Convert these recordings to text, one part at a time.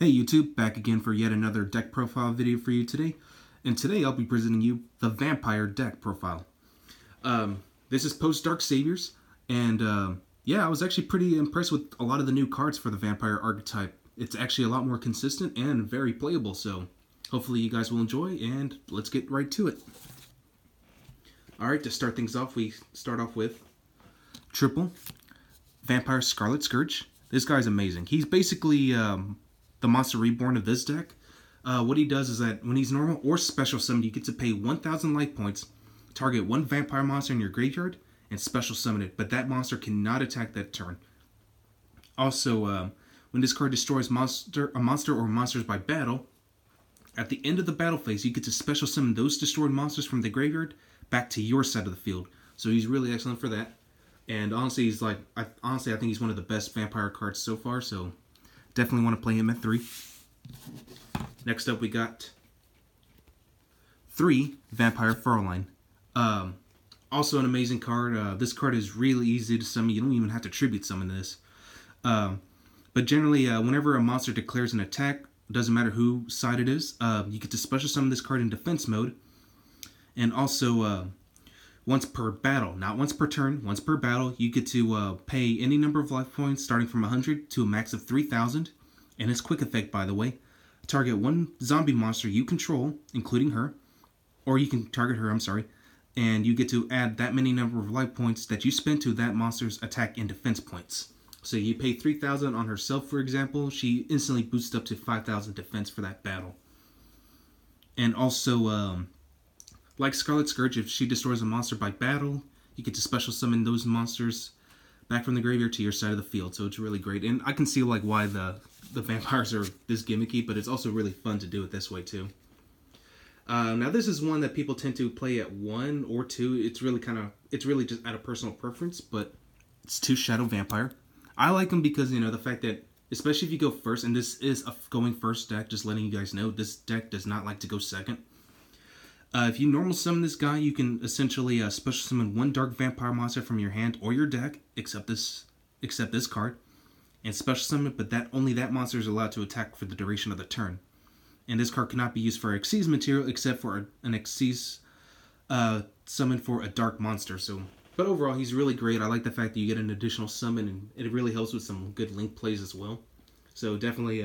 Hey YouTube, back again for yet another deck profile video for you today. And today I'll be presenting you the Vampire deck profile. This is post Dark Saviors, and yeah, I was actually pretty impressed with a lot of the new cards for the Vampire archetype. It's actually a lot more consistent and very playable, so hopefully you guys will enjoy, and let's get right to it. Alright, to start things off, we start off with triple Vampire Scarlet Scourge. This guy's amazing. He's basically the Monster Reborn of this deck. What he does is that when he's normal or special summoned, you get to pay 1,000 life points, target one vampire monster in your graveyard, and special summon it, but that monster cannot attack that turn. Also, when this card destroys a monster or monsters by battle, at the end of the battle phase, you get to special summon those destroyed monsters from the graveyard back to your side of the field. So he's really excellent for that. And honestly, he's like, I think he's one of the best vampire cards so far, so definitely want to play him at 3. Next up, we got 3 Vampire Furline. Also an amazing card. This card is really easy to summon. You don't even have to tribute summon this. But generally, whenever a monster declares an attack, doesn't matter whose side it is, you get to special summon this card in defense mode. And also, once per battle, not once per turn, once per battle, you get to pay any number of life points starting from 100 to a max of 3,000. And its quick effect, by the way, target one zombie monster you control, including her, or you can target her, and you get to add that many number of life points that you spend to that monster's attack and defense points. So you pay 3,000 on herself, for example, she instantly boosts up to 5,000 defense for that battle. And also, like Scarlet Scourge, if she destroys a monster by battle, you get to special summon those monsters back from the graveyard to your side of the field. So it's really great. And I can see like why the vampires are this gimmicky, but it's also really fun to do it this way too. Now this is one that people tend to play at 1 or 2. It's really just out of personal preference, but it's 2 Shadow Vampire. I like them because, you know, the fact that, especially if you go first, and this is a going first deck, just letting you guys know, this deck does not like to go second. If you normal summon this guy, you can essentially special summon one dark vampire monster from your hand or your deck, except this card, and special summon it, but only that monster is allowed to attack for the duration of the turn. And this card cannot be used for Xyz material except for an Xyz summon for a dark monster. So, but overall, he's really great. I like the fact that you get an additional summon, and it really helps with some good link plays as well. So definitely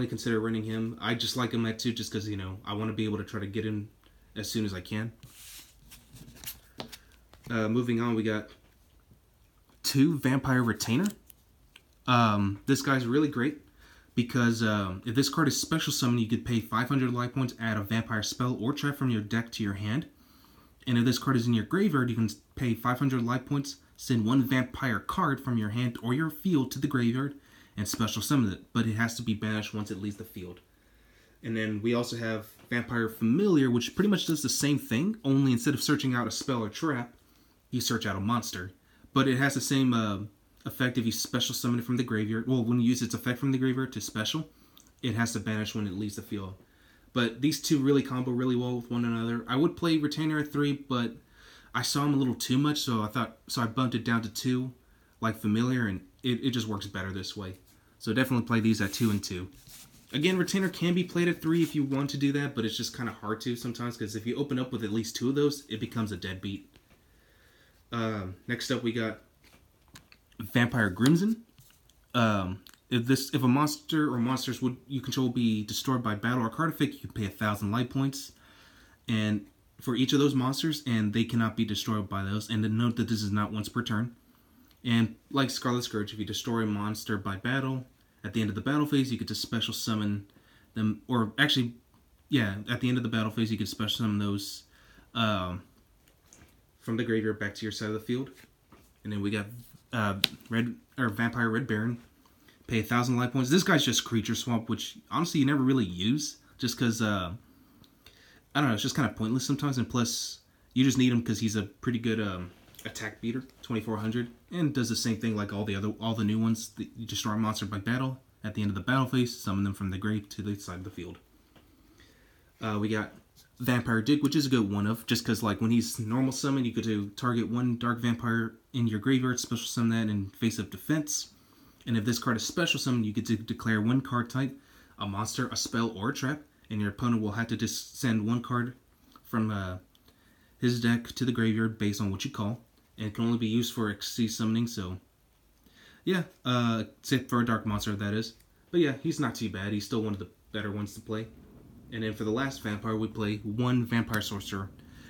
consider running him. I just like him at 2 just because, you know, I want to be able to try to get him as soon as I can. Moving on, we got 2 Vampire Retainer. This guy's really great because if this card is special summon, you could pay 500 life points, add a vampire spell or trap from your deck to your hand. And if this card is in your graveyard, you can pay 500 life points, send one vampire card from your hand or your field to the graveyard, and special summon it, but it has to be banished once it leaves the field. And then we also have Vampire Familiar, which pretty much does the same thing, only instead of searching out a spell or trap, you search out a monster. But it has the same effect if you special summon it from the graveyard. Well, when you use its effect from the graveyard to special, it has to banish when it leaves the field. But these two really combo really well with one another. I would play Retainer at 3, but I saw him a little too much, so I bumped it down to 2, like Familiar, and it just works better this way. So definitely play these at 2 and 2. Again, Retainer can be played at 3 if you want to do that, but it's just kind of hard to sometimes, because if you open up with at least 2 of those, it becomes a deadbeat. Next up, we got Vampire Crimson. If a monster or monsters you control be destroyed by battle or card effect, you can pay 1,000 life points, and for each of those monsters, and they cannot be destroyed by those. And to note that this is not once per turn. And like Scarlet Scourge, if you destroy a monster by battle, at the end of the battle phase, you get to special summon them, or actually, yeah, at the end of the battle phase, you can special summon those from the graveyard back to your side of the field. And then we got Vampire Red Baron. Pay 1,000 life points. This guy's just Creature Swamp, which honestly you never really use, just because I don't know, it's just kind of pointless sometimes. And plus, you just need him because he's a pretty good attack beater, 2,400, and does the same thing like all the new ones. You destroy a monster by battle at the end of the battle phase, summon them from the grave to the side of the field. We got Vampire Dig, which is a good one of, just because like when he's normal summon, you get to target one dark vampire in your graveyard, special summon that, and face up defense. And if this card is special summoned, you get to declare one card type, a monster, a spell, or a trap, and your opponent will have to just send one card from his deck to the graveyard based on what you call, and it can only be used for Xyz summoning. So yeah, except for a dark monster, that is. But yeah, he's not too bad. He's still one of the better ones to play. And then for the last vampire, we play one vampire sorcerer.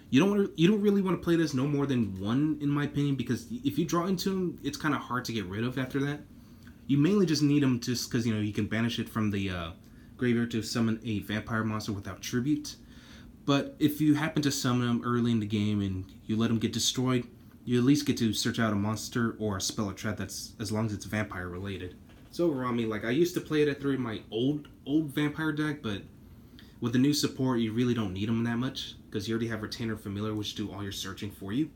You don't really want to play this no more than one, in my opinion, because if you draw into him, it's kind of hard to get rid of after that. You mainly just need him just because, you can banish it from the graveyard to summon a vampire monster without tribute. But if you happen to summon him early in the game and you let him get destroyed, you at least get to search out a monster or a spell or trap that's, as long as it's vampire related. So overall, I mean, like, I used to play it at 3 in my old vampire deck, but with the new support, you really don't need them that much, because you already have Retainer Familiar, which do all your searching for you.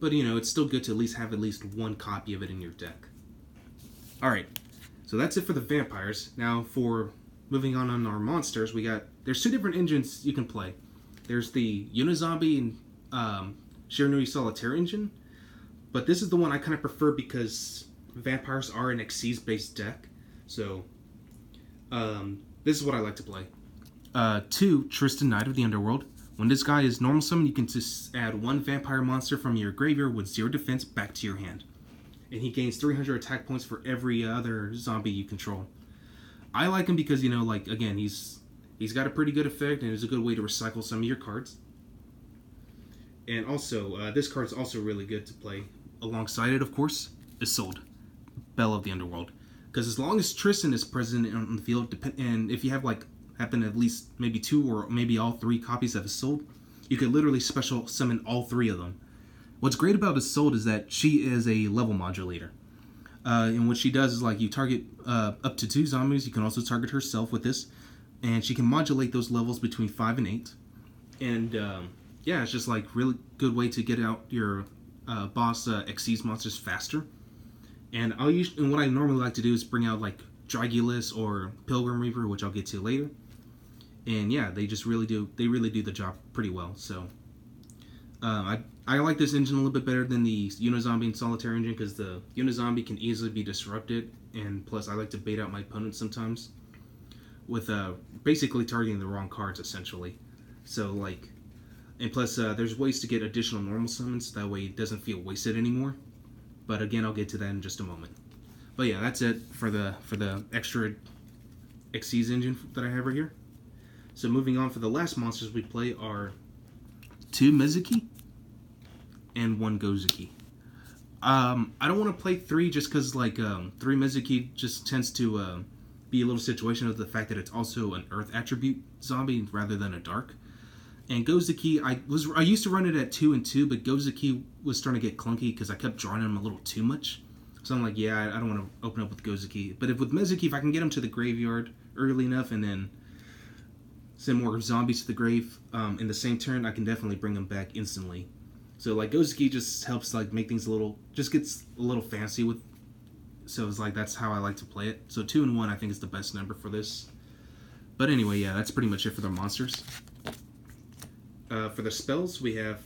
But, it's still good to at least have at least one copy of it in your deck. Alright, so that's it for the vampires. Now, for moving on our monsters, there's 2 different engines you can play. There's the Unizombie and Shiranui Solitaire engine, but this is the one I kind of prefer because vampires are an Xyz-based deck, so this is what I like to play. 2, Tristan, Knight of the Underworld. When this guy is normal summon, you can just add 1 vampire monster from your graveyard with 0 defense back to your hand. And he gains 300 attack points for every other zombie you control. I like him because, again, he's got a pretty good effect and is a good way to recycle some of your cards. And also, this card's also really good to play alongside it, of course, Isolde, Belle of the Underworld. Because as long as Tristan is present on the field, and if you have, happen at least maybe 2 or maybe all 3 copies of Isolde, you could literally special summon all 3 of them. What's great about Isolde is that she is a level modulator. And what she does is, you target up to 2 zombies. You can also target herself with this. And she can modulate those levels between 5 and 8. And, yeah, it's just, really good way to get out your boss Xyz monsters faster. And what I normally like to do is bring out, Dragulus or Pilgrim Reaper, which I'll get to later. And, yeah, they really do the job pretty well. So, I like this engine a little bit better than the Unizombie and Solitaire engine because the Unizombie can easily be disrupted, and plus I like to bait out my opponents sometimes with basically targeting the wrong cards, essentially. So, and plus there's ways to get additional normal summons, that way it doesn't feel wasted anymore. But again, I'll get to that in just a moment. But yeah, that's it for the extra Xyz engine that I have right here. So moving on, for the last monsters we play are 2 Mizuki and 1 Gozuki. I don't want to play 3 just because 3 Mizuki just tends to be a little situation of the fact that it's also an earth attribute zombie rather than a dark. And Gozuki, I used to run it at 2 and 2, but Gozuki was starting to get clunky because I kept drawing him a little too much. So I'm like, yeah, I don't want to open up with Gozuki. But with Mizuki, if I can get him to the graveyard early enough and then send more zombies to the grave in the same turn, I can definitely bring them back instantly. So Gozuki just helps make things gets a little fancy with. So it's that's how I like to play it. So 2 and 1 I think is the best number for this. But anyway, yeah, that's pretty much it for the monsters. For the spells, we have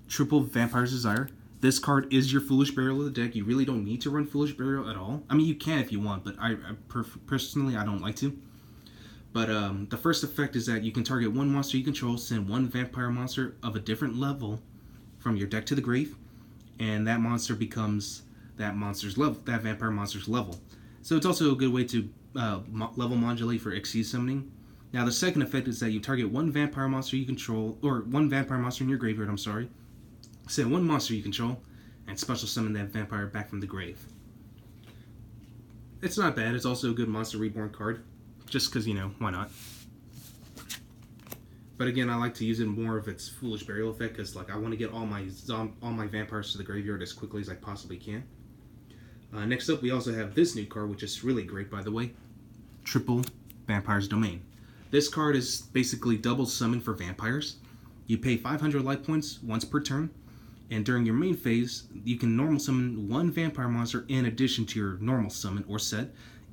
triple Vampire's Desire. This card is your Foolish Burial of the deck. You really don't need to run Foolish Burial at all. I mean, you can if you want, but personally, I don't like to. But the first effect is that you can target 1 monster you control, send 1 vampire monster of a different level from your deck to the grave, and that monster becomes that vampire monster's level. So it's also a good way to level modulate for Xyz summoning. Now the second effect is that you target 1 vampire monster you control, or 1 vampire monster in your graveyard, send 1 monster you control, and special summon that vampire back from the grave. It's not bad. It's also a good Monster Reborn card, just because, why not? But again, I like to use it more of its Foolish Burial effect, because I want to get all my vampires to the graveyard as quickly as I possibly can. Next up, we also have this new card, which is really great, by the way. Triple Vampire's Domain. This card is basically double summon for vampires. You pay 500 life points once per turn, and during your main phase, you can normal summon 1 vampire monster in addition to your normal summon or set,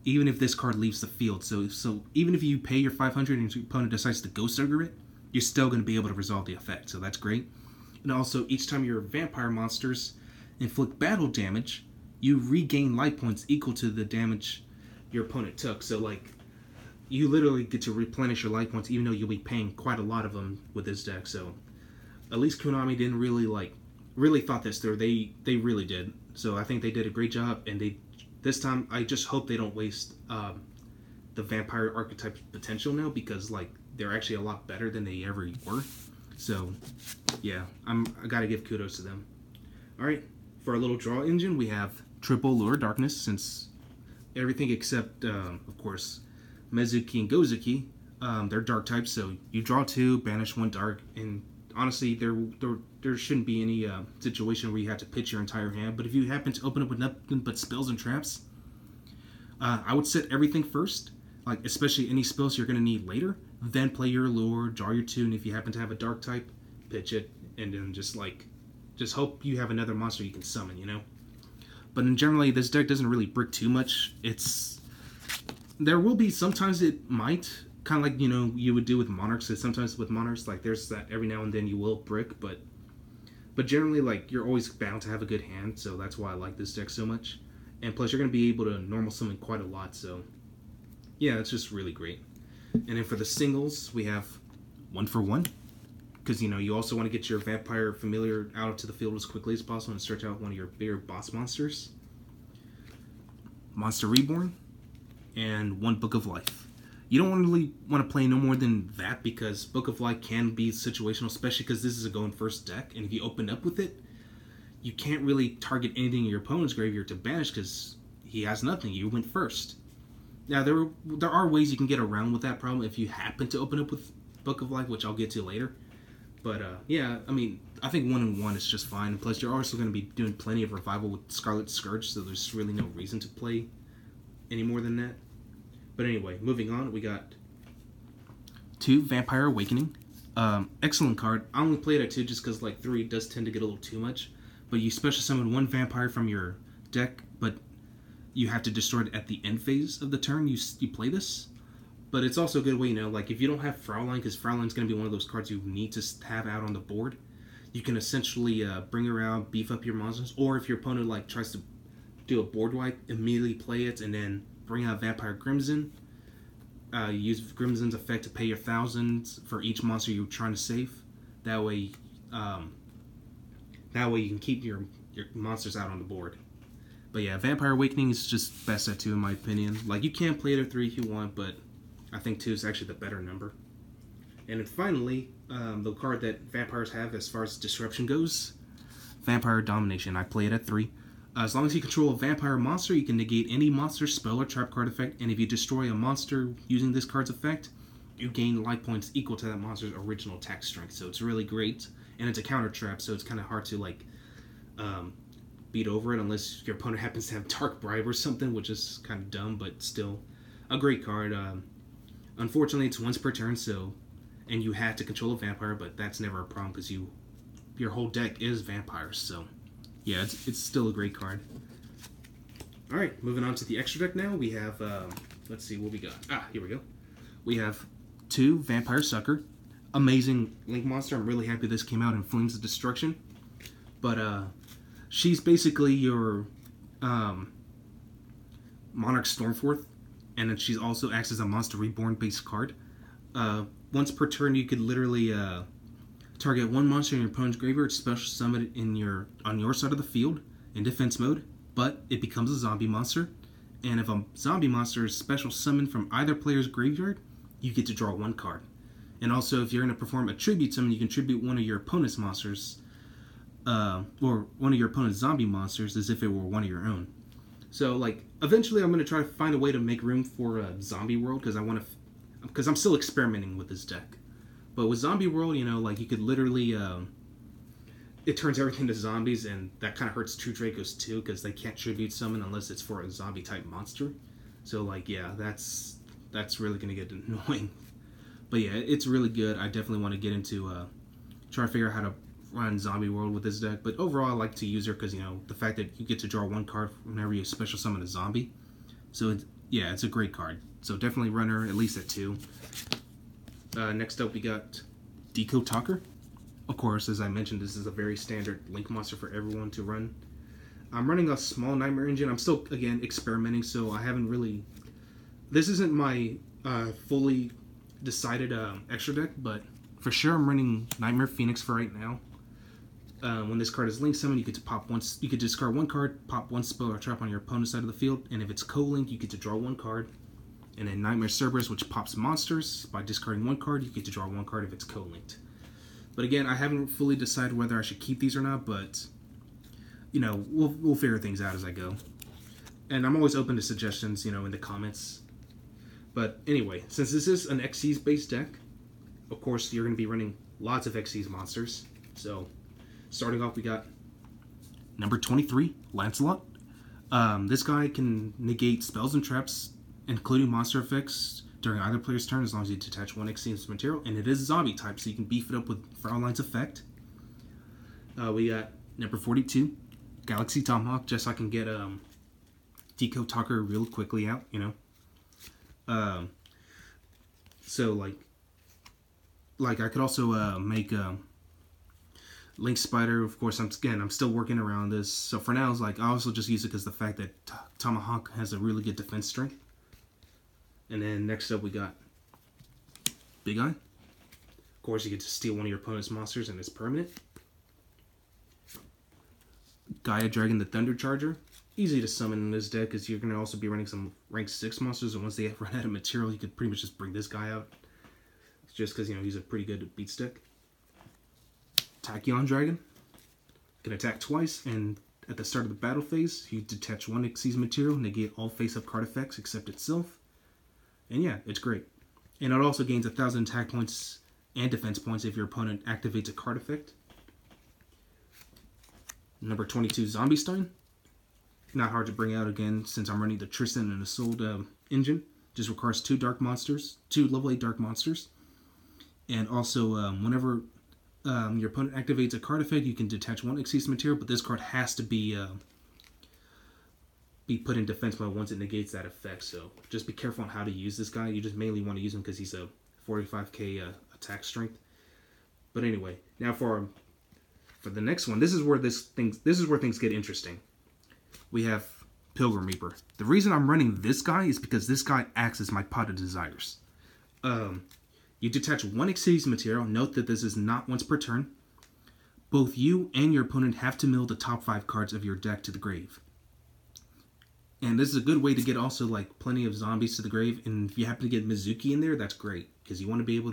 even if this card leaves the field. So even if you pay your 500 and your opponent decides to Ghost Ogre it, you're still going to be able to resolve the effect, so that's great. And also, each time your vampire monsters inflict battle damage, you regain life points equal to the damage your opponent took. So like, you literally get to replenish your life points, even though you'll be paying quite a lot of them with this deck. So at least Konami didn't really thought this through. They really did. So I think they did a great job, and this time I just hope they don't waste the vampire archetype potential now, because like they're actually a lot better than they ever were. So yeah, I gotta give kudos to them. All right, for our little draw engine, we have triple Lure of Darkness, since everything except of course Mezuki and Gozuki, they're dark types. So you draw 2, banish 1 dark, and honestly, there shouldn't be any situation where you have to pitch your entire hand. But if you happen to open up with nothing but spells and traps, I would set everything first, like especially any spells you're going to need later. Then play your lure, draw your 2, and if you happen to have a dark type, pitch it, and then just hope you have another monster you can summon, you know? But in generally, this deck doesn't really brick too much. There will be sometimes it might, kind of like, you know, you would do with Monarchs. So sometimes with Monarchs, like there's that every now and then you will brick, but generally, like, you're always bound to have a good hand, so that's why I like this deck so much. And plus, you're going to be able to normal summon quite a lot, so yeah, it's just really great. And then for the singles, we have 1 for 1, because, you know, you also want to get your Vampire Familiar out to the field as quickly as possible and stretch out one of your bigger boss monsters. Monster Reborn, and 1 Book of Life. You don't really want to play no more than that, because Book of Life can be situational, especially because this is a going first deck, and if you open up with it, you can't really target anything in your opponent's graveyard to banish because he has nothing. You went first. Now, there are ways you can get around with that problem if you happen to open up with Book of Life, which I'll get to later. But yeah, I mean, I think 1-1 is just fine. Plus, you're also going to be doing plenty of revival with Scarlet Scourge, so there's really no reason to play any more than that. But anyway, moving on, we got 2 Vampire Awakening. Excellent card. I only play it at 2 just because like 3 does tend to get a little too much. But you special summon 1 vampire from your deck, but you have to destroy it at the end phase of the turn you play this. But it's also a good way, you know, like if you don't have Fraulein, because Fraulin's going to be one of those cards you need to have out on the board, you can essentially bring her out, beef up your monsters, or if your opponent like tries to do a board wipe, immediately play it, and then bring out Vampire Crimson. Use Crimson's effect to pay your 1,000s for each monster you're trying to save. That way you can keep your monsters out on the board. But yeah, Vampire Awakening is just best at 2 in my opinion. Like, you can play it at 3 if you want, but I think 2 is actually the better number. And then finally, the card that vampires have as far as disruption goes, Vampire Domination. I play it at 3. As long as you control a vampire monster, you can negate any monster, spell, or trap card effect, and if you destroy a monster using this card's effect, you gain life points equal to that monster's original attack strength. So it's really great, and it's a counter trap, so it's kind of hard to like beat over it unless your opponent happens to have Dark Bribe or something, which is kind of dumb, but still a great card. Unfortunately, it's once per turn, so, and you have to control a vampire, but that's never a problem because your whole deck is vampires, so yeah, it's still a great card. Alright, moving on to the extra deck now. We have, let's see what we got. Here we go. We have 2 Vampire Sucker. Amazing Link monster. I'm really happy this came out in Flames of Destruction. But, she's basically your Monarch Stormforth. And then she also acts as a Monster Reborn based card. Once per turn, you could literally target 1 monster in your opponent's graveyard, special summon it on your side of the field in defense mode, but it becomes a zombie monster. And if a zombie monster is special summoned from either player's graveyard, you get to draw 1 card. And also, if you're going to perform a tribute summon, you can tribute one of your opponent's monsters, or one of your opponent's zombie monsters as if it were one of your own. So, like, eventually I'm going to try to find a way to make room for Zombie World, because I'm still experimenting with this deck. But with Zombie World, you know, like, you could literally, it turns everything to zombies, and that kind of hurts True Dracos too, because they can't tribute summon unless it's for a zombie-type monster. So, like, yeah, that's really going to get annoying. But yeah, it's really good. I definitely want to get into, try to figure out how to run Zombie World with this deck. But overall, I like to use her because, you know, the fact that you get to draw 1 card whenever you special summon a zombie. So, yeah, it's a great card. So definitely run her at least at 2. Next up, we got Decode Talker. Of course, as I mentioned, this is a very standard Link monster for everyone to run. I'm running a small Nightmare engine. I'm still, again, experimenting, so I haven't really... This isn't my fully decided extra deck, but for sure I'm running Nightmare Phoenix for right now. When this card is link summoned, you get to pop once. You could discard one card, pop one spell or trap on your opponent's side of the field, and if it's co-linked, you get to draw one card. And then Nightmare Cerberus, which pops monsters. By discarding one card, you get to draw one card if it's co-linked. But again, I haven't fully decided whether I should keep these or not, but you know, we'll figure things out as I go. And I'm always open to suggestions, you know, in the comments. But anyway, since this is an Xyz based deck, of course you're going to be running lots of Xyz monsters. So starting off, we got number 23, Lancelot. This guy can negate spells and traps, including monster effects, during either player's turn as long as you detach one Xyz material. And it is zombie type, so you can beef it up with Frauleins effect. We got number 42, Galaxy Tomahawk, just so I can get Deco Talker real quickly out, you know. So like I could also make Link Spider. Of course, I'm still working around this. So for now, it's like I also just use it because the fact that Tomahawk has a really good defense strength. And then next up we got Big Eye. Of course, you get to steal one of your opponent's monsters and it's permanent. Gaia Dragon the Thunder Charger. Easy to summon in this deck because you're going to also be running some rank 6 monsters, and once they run out of material, you could pretty much just bring this guy out. Just because, you know, he's a pretty good beat stick. Tachyon Dragon. Can attack twice, and at the start of the battle phase, you detach one Xyz material, negate all face-up card effects except itself. And yeah, it's great. And it also gains 1,000 attack points and defense points if your opponent activates a card effect. Number 22, Zombie Stein. Not hard to bring out again since I'm running the Tristan and Isolde engine. Just requires 2 level 8 dark monsters. And also, whenever your opponent activates a card effect, you can detach one Xyz material, but this card has to be put in defense mode once it negates that effect. So just be careful on how to use this guy. You just mainly want to use him because he's a 45k attack strength. But anyway, now for the next one, this is where things get interesting. We have Pilgrim Reaper. The reason I'm running this guy is because this guy acts as my Pot of Desires. You detach one Xyz material. Note that this is not once per turn. Both you and your opponent have to mill the top 5 cards of your deck to the grave. And this is a good way to get also like plenty of zombies to the grave. And if you happen to get Mizuki in there, that's great. Because you want to be able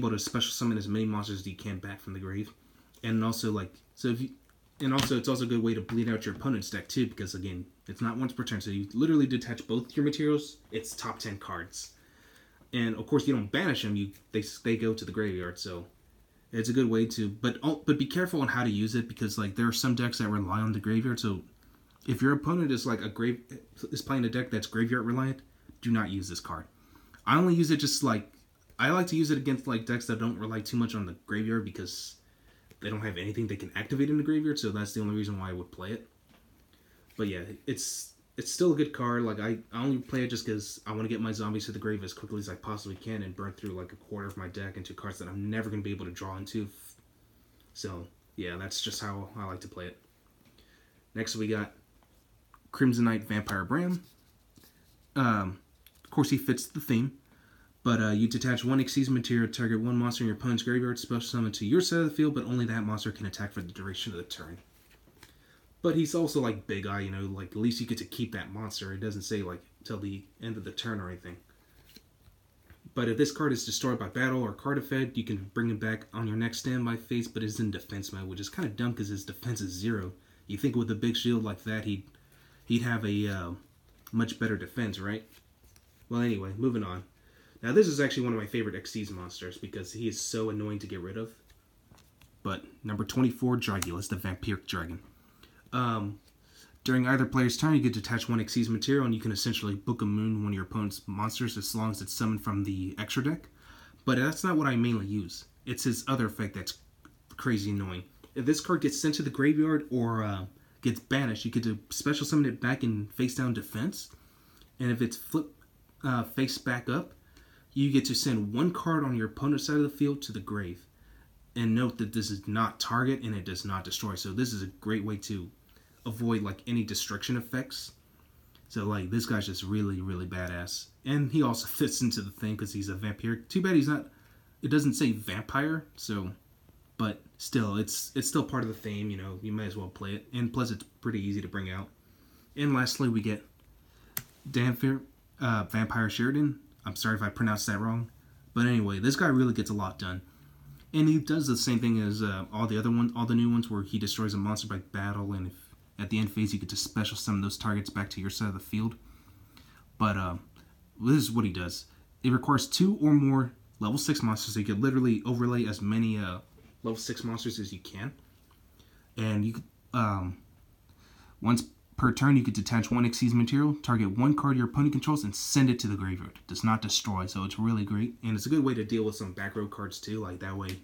to special summon as many monsters as you can back from the grave. And also it's also a good way to bleed out your opponent's deck too, because again, it's not once per turn, so you literally detach both your materials. It's top 10 cards, and of course you don't banish them. They go to the graveyard, so it's a good way to. But be careful on how to use it, because like there are some decks that rely on the graveyard. So if your opponent is like is playing a deck that's graveyard reliant, do not use this card. I only use it I like to use it against like decks that don't rely too much on the graveyard, because they don't have anything they can activate in the graveyard, so that's the only reason why I would play it. But yeah, it's still a good card. Like I only play it just because I want to get my zombies to the grave as quickly as I possibly can and burn through like a quarter of my deck into cards that I'm never going to be able to draw into. So yeah, that's just how I like to play it. Next we got Crimson Knight Vampire Bram. Of course he fits the theme. But you detach one Xyz material, target one monster in your opponent's graveyard, special summon to your side of the field, but only that monster can attack for the duration of the turn. But he's also like Big Eye, you know, like at least you get to keep that monster. It doesn't say like till the end of the turn or anything. But if this card is destroyed by battle or card effect, you can bring him back on your next standby phase, but it's in defense mode, which is kind of dumb because his defense is 0. You think with a big shield like that, he'd have a much better defense, right? Well, anyway, moving on. Now, this is actually one of my favorite Xyz monsters because he is so annoying to get rid of. But number 24, Dragulus, the Vampiric Dragon. During either player's turn, you get to detach one Xyz material, and you can essentially book a moon one of your opponent's monsters as long as it's summoned from the extra deck. But that's not what I mainly use. It's his other effect that's crazy annoying. If this card gets sent to the graveyard or gets banished, you get to special summon it back in face down defense. And if it's flipped face back up, you get to send one card on your opponent's side of the field to the grave. And note that this is not target and it does not destroy. So this is a great way to avoid like any destruction effects. So like this guy's just really, really badass. And he also fits into the thing because he's a vampire. Too bad he's not, it doesn't say vampire, so, but still, it's still part of the theme, you know, you might as well play it. And plus it's pretty easy to bring out. And lastly, we get Vampire Sheridan. I'm sorry if I pronounced that wrong. But anyway, this guy really gets a lot done. And he does the same thing as all the new ones, where he destroys a monster by battle, and if at the end phase you get to special summon those targets back to your side of the field. But this is what he does. It requires 2 or more level 6 monsters, so you could literally overlay as many level 6 monsters as you can. And you once per turn, you could detach 1 Xyz material, target 1 card your opponent controls, and send it to the graveyard. It does not destroy, so it's really great. And it's a good way to deal with some back row cards too, like that way.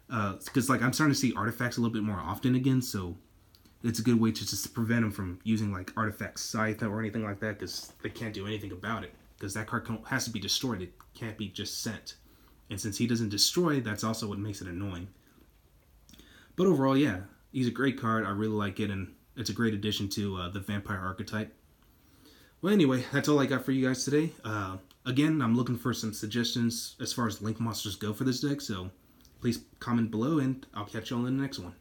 Because like I'm starting to see artifacts a little bit more often again, so it's a good way to just prevent them from using like artifact scythe or anything like that, because they can't do anything about it. Because that card has to be destroyed, it can't be just sent. And since he doesn't destroy, that's also what makes it annoying. But overall, yeah, he's a great card. I really like it, and it's a great addition to the vampire archetype. Well, anyway, that's all I got for you guys today. Again, I'm looking for some suggestions as far as link monsters go for this deck, so please comment below, and I'll catch you all in the next one.